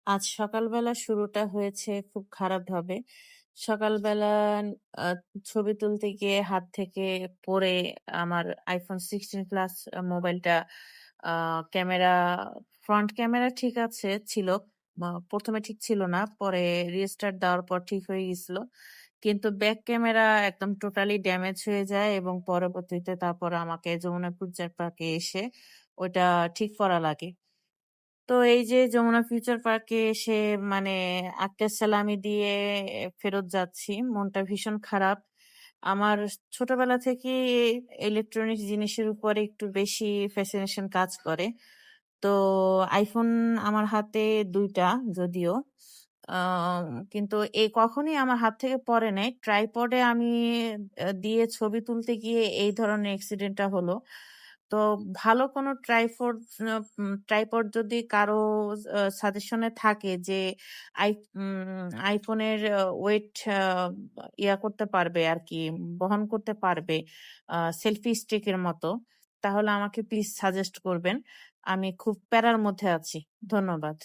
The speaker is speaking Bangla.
আজ সকালবেলা শুরুটা হয়েছে খুব খারাপভাবে। সকালবেলা আ ছবি তুলতে গিয়ে হাত থেকে পড়ে আমার iPhone 16 প্লাস মোবাইলটা আ ক্যামেরা ফ্রন্ট ক্যামেরা ঠিক আছে ছিল। ১ম এ ঠিক ছিল না। পরে রিস্টার্ট দেওয়ার পর ঠিক হয়ে গেছিল। কিন্তু ব্যাক ক্যামেরা একদম টোটালি ড্যামেজ হয়ে যায় এবং পরবর্তীতে তারপর আমাকে যমুনা ফিউচার পার্কে এসে ওইটা ঠিক করা লাগে। তো এই যে যমুনা ফিউচার পার্কে এসে মানে আক্কেস সালামি দিয়ে ফেরত যাচ্ছি। মনটা ভীষণ খারাপ। আমার ছোটবেলা থেকেই ইলেকট্রনিক্স জিনিসের উপরে একটু বেশি ফ্যাসিনেশন কাজ করে। তো iPhone আমার হাতে ২ টা যদিও। কিন্তু কখনোই আমার হাত থেকে পড়ে নাই। ট্রাইপডে আমি দিয়ে ছবি তুলতে গিয়ে এই ধরনের অ্যাক্সিডেন্টটা হলো। তো ভালো কোনো ট্রাইপড যদি কারো সাজেশনে থাকে যে আই iPhone এর ওয়েট করতে পারবে আরকি, বহন করতে পারবে সেলফি স্টিক এর মতো, তাহলে আমাকে প্লিজ সাজেস্ট করবেন। আমি খুব প্যারার মধ্যে আছি। ধন্যবাদ।